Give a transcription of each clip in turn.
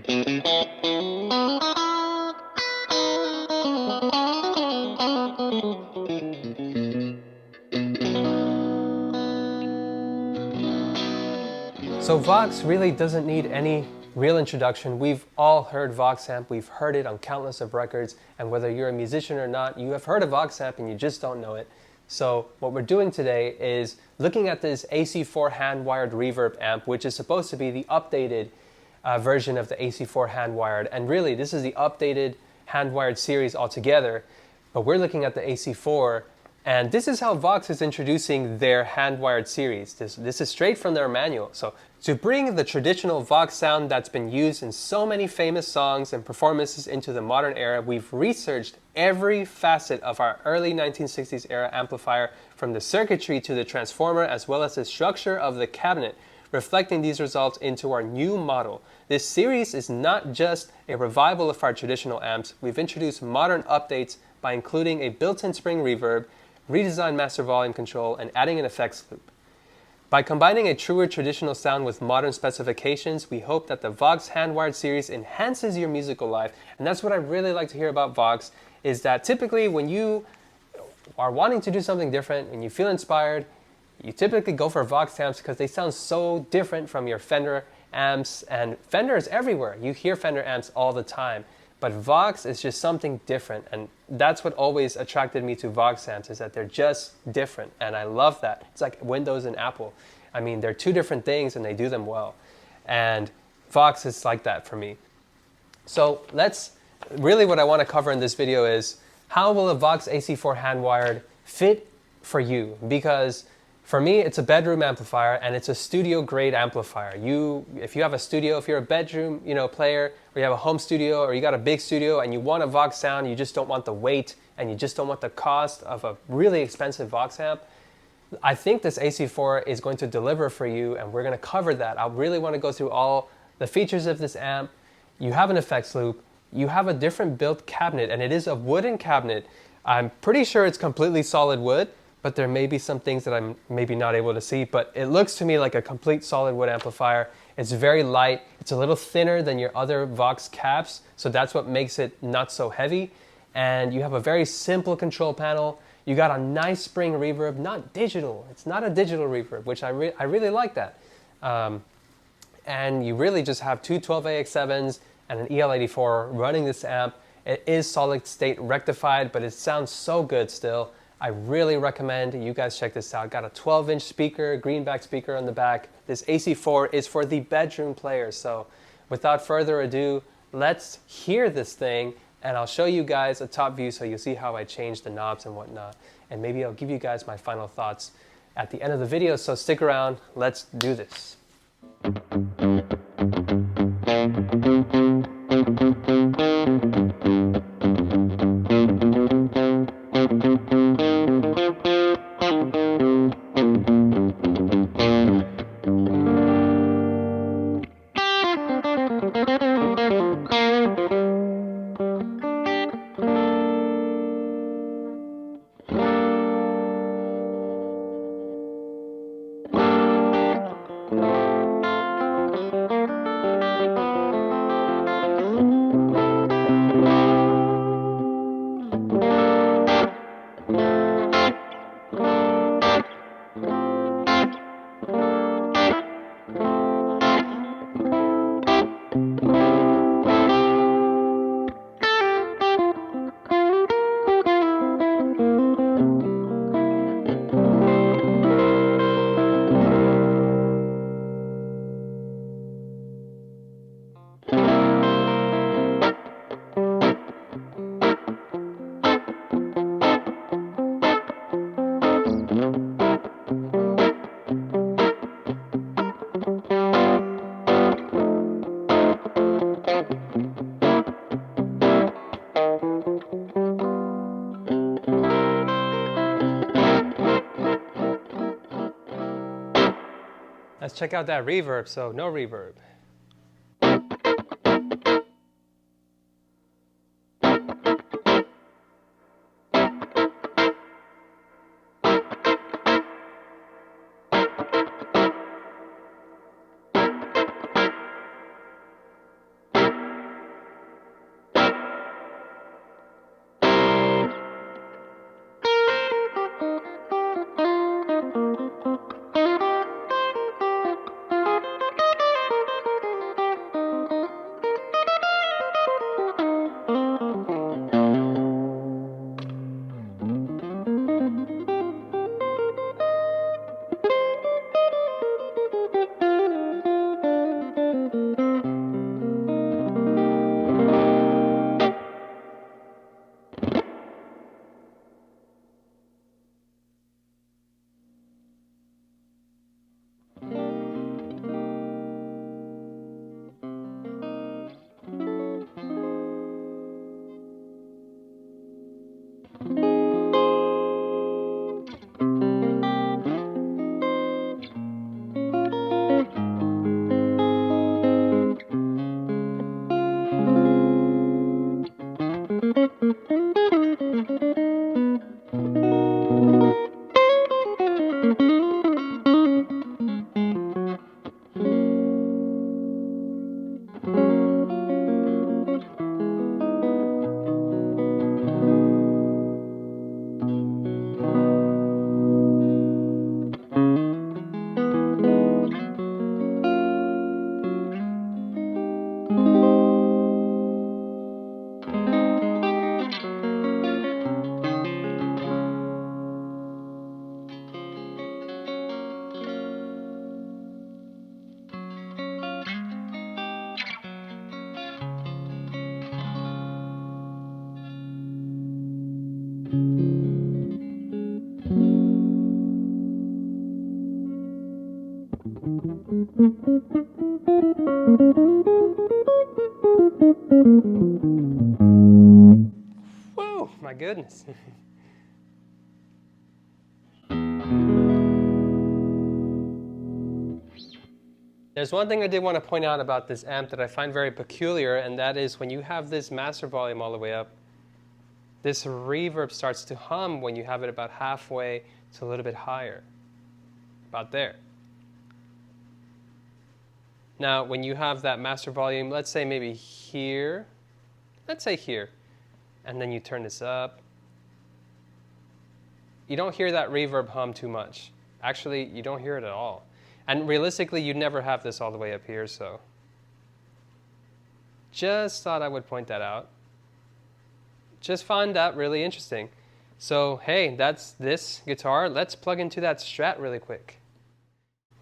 So VOX really doesn't need any real introduction. We've all heard VOX amp, we've heard it on countless of records, and whether you're a musician or not, you have heard of VOX amp and you just don't know it. So what we're doing today is looking at this AC4 hand-wired reverb amp, which is supposed to be the updated version of the AC4 hand-wired, and really this is the updated hand-wired series altogether, but we're looking at the AC4. And this is how VOX is introducing their hand-wired series. This is straight from their manual. So to bring the traditional VOX sound that's been used in so many famous songs and performances into the modern era, we've researched every facet of our early 1960s era amplifier, from the circuitry to the transformer, as well as the structure of the cabinet, reflecting these results into our new model. This series is not just a revival of our traditional amps. We've introduced modern updates by including a built-in spring reverb, redesigned master volume control, and adding an effects loop. By combining a truer traditional sound with modern specifications, we hope that the VOX hand-wired series enhances your musical life. And that's what I really like to hear about VOX, is that typically when you are wanting to do something different and you feel inspired, you typically go for VOX amps because they sound so different from your Fender amps, and Fender is everywhere. You hear Fender amps all the time. But VOX is just something different, and that's what always attracted me to VOX amps, is that they're just different, and I love that. It's like Windows and Apple. I mean, they're two different things and they do them well. And VOX is like that for me. So really what I want to cover in this video is, how will a VOX AC4 hand-wired fit for you? Because for me, it's a bedroom amplifier and it's a studio grade amplifier. If you have a studio, if you're a bedroom player, or you have a home studio, or you got a big studio and you want a VOX sound, you just don't want the weight and you just don't want the cost of a really expensive VOX amp, I think this AC4 is going to deliver for you, and we're going to cover that. I really want to go through all the features of this amp. You have an effects loop, you have a different built cabinet, and it is a wooden cabinet. I'm pretty sure it's completely solid wood, but there may be some things that I'm maybe not able to see, but it looks to me like a complete solid wood amplifier. It's very light. It's a little thinner than your other VOX cabs, so that's what makes it not so heavy. And you have a very simple control panel. You got a nice spring reverb, not digital. It's not a digital reverb, which I really like that. And you really just have two 12AX7s and an EL84 running this amp. It is solid state rectified, but it sounds so good still. I really recommend you guys check this out. Got a 12-inch speaker, greenback speaker on the back. This AC4 is for the bedroom player. So without further ado, let's hear this thing, and I'll show you guys a top view so you'll see how I change the knobs and whatnot. And maybe I'll give you guys my final thoughts at the end of the video, so stick around. Let's do this. Let's check out that reverb, so no reverb. Whoa, my goodness. There's one thing I did want to point out about this amp that I find very peculiar, and that is when you have this master volume all the way up, this reverb starts to hum when you have it about halfway to a little bit higher, about there. Now, when you have that master volume, let's say maybe here, let's say here, and then you turn this up, you don't hear that reverb hum too much. Actually, you don't hear it at all. And realistically, you'd never have this all the way up here, so just thought I would point that out. Just found that really interesting. So, hey, that's this guitar. Let's plug into that Strat really quick.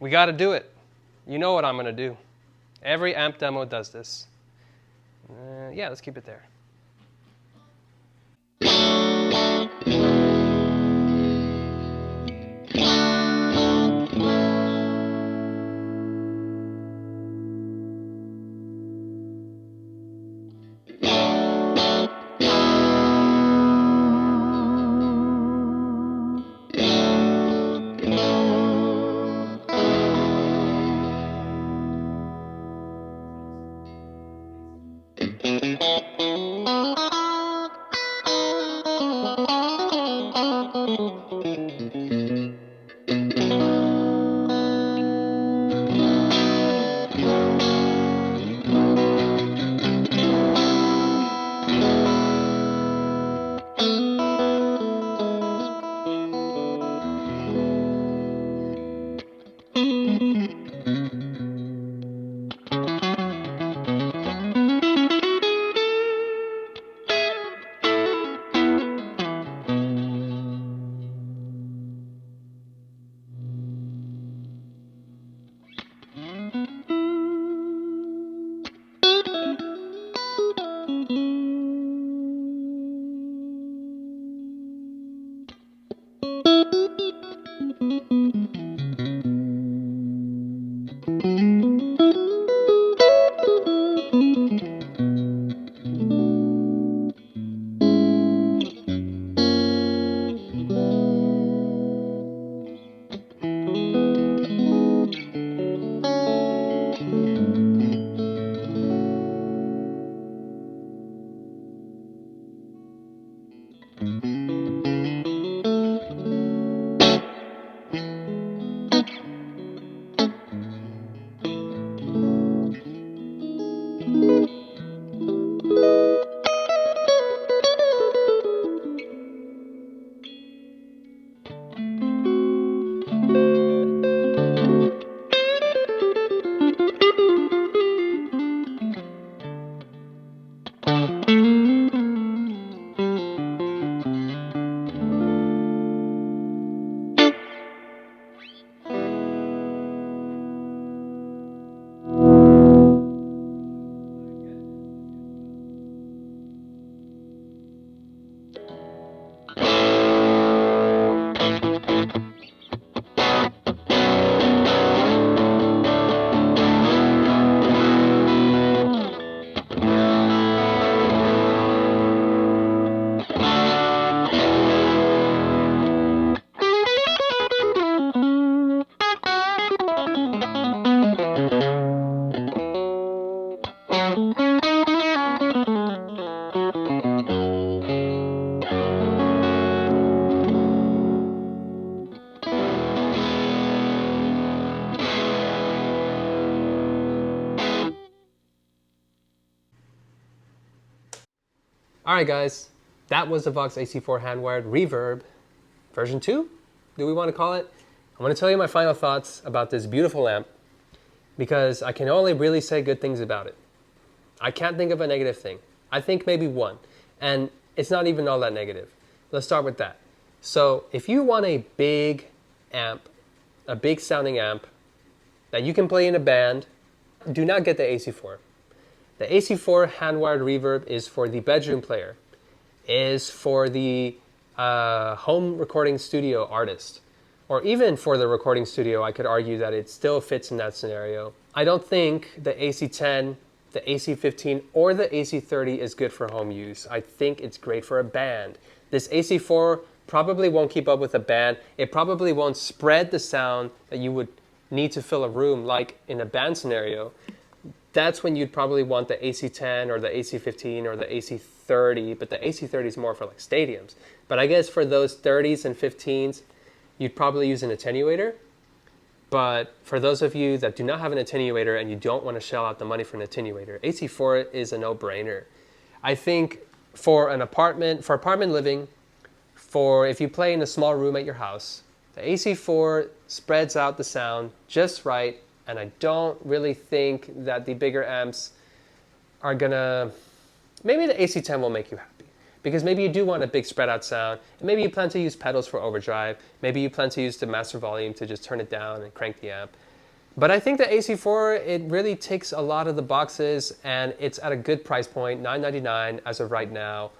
We got to do it. You know what I'm going to do. Every amp demo does this. Yeah, let's keep it there. Alright guys, that was the VOX AC4 Handwired Reverb version 2, do we want to call it? I'm going to tell you my final thoughts about this beautiful amp because I can only really say good things about it. I can't think of a negative thing. I think maybe one, and it's not even all that negative. Let's start with that. So if you want a big amp, a big sounding amp that you can play in a band, do not get the AC4. The AC4 Handwired Reverb is for the bedroom player, is for the home recording studio artist, or even for the recording studio, I could argue that it still fits in that scenario. I don't think the AC10, the AC15, or the AC30 is good for home use. I think it's great for a band. This AC4 probably won't keep up with a band. It probably won't spread the sound that you would need to fill a room like in a band scenario. That's when you'd probably want the AC10 or the AC15 or the AC30, but the AC30 is more for like stadiums. But I guess for those 30s and 15s, you'd probably use an attenuator. But for those of you that do not have an attenuator and you don't want to shell out the money for an attenuator, AC4 is a no-brainer. I think for apartment living, for if you play in a small room at your house, the AC4 spreads out the sound just right, and I don't really think that the bigger amps are gonna, maybe the AC10 will make you happy. Because maybe you do want a big spread out sound, and maybe you plan to use pedals for overdrive, maybe you plan to use the master volume to just turn it down and crank the amp. But I think the AC4, it really ticks a lot of the boxes, and it's at a good price point, $999 as of right now.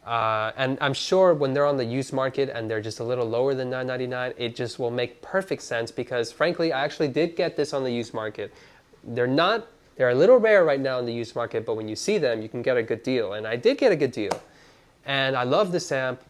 And I'm sure when they're on the used market and they're just a little lower than $999, it just will make perfect sense because frankly, I actually did get this on the used market. They're a little rare right now in the used market, but when you see them, you can get a good deal. And I did get a good deal. And I love this amp.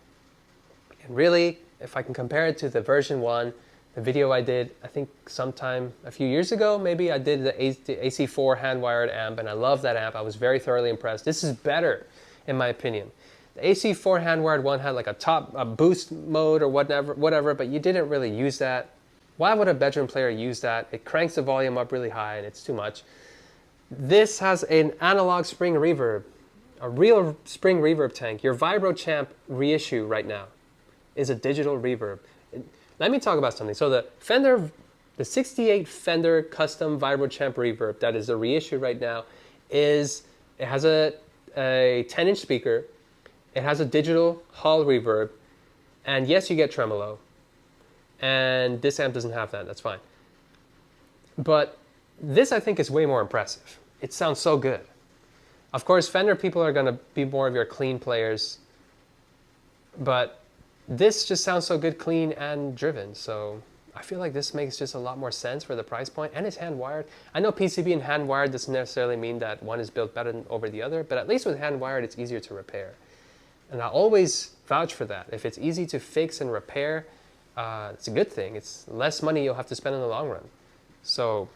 And really, if I can compare it to the version 1, the video I did, I think sometime a few years ago, maybe I did the AC4 Handwired amp, and I love that amp. I was very thoroughly impressed. This is better, in my opinion. The AC4 Handwired one had like a boost mode or whatever, but you didn't really use that. Why would a bedroom player use that? It cranks the volume up really high and it's too much. This has an analog spring reverb, a real spring reverb tank. Your Vibrochamo reissue right now is a digital reverb. Let me talk about something. So the 68 Fender custom Vibrochamo reverb that is the reissue right now it has a 10-inch speaker. It has a digital hall reverb, and yes, you get tremolo. And this amp doesn't have that, that's fine. But this, I think, is way more impressive. It sounds so good. Of course, Fender people are gonna be more of your clean players, but this just sounds so good, clean, and driven. So I feel like this makes just a lot more sense for the price point, and it's hand-wired. I know PCB and hand-wired doesn't necessarily mean that one is built better than over the other, but at least with hand-wired, it's easier to repair. And I always vouch for that. If it's easy to fix and repair, it's a good thing. It's less money you'll have to spend in the long run. So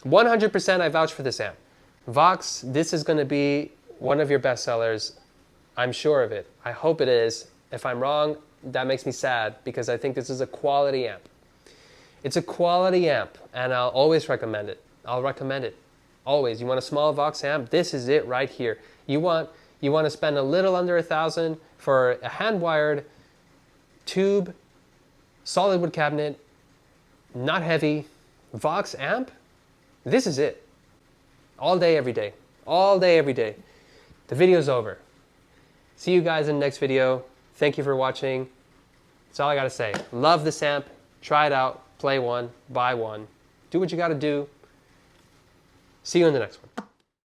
100% I vouch for this amp. VOX, this is going to be one of your best sellers. I'm sure of it. I hope it is. If I'm wrong, that makes me sad because I think this is a quality amp. It's a quality amp, and I'll always recommend it. I'll recommend it. Always. You want a small VOX amp? This is it right here. You want to spend a little under $1,000 for a hand-wired tube, solid wood cabinet, not heavy, VOX amp? This is it. All day, every day. All day, every day. The video's over. See you guys in the next video. Thank you for watching. That's all I gotta say. Love this amp. Try it out. Play one. Buy one. Do what you gotta do. See you in the next one.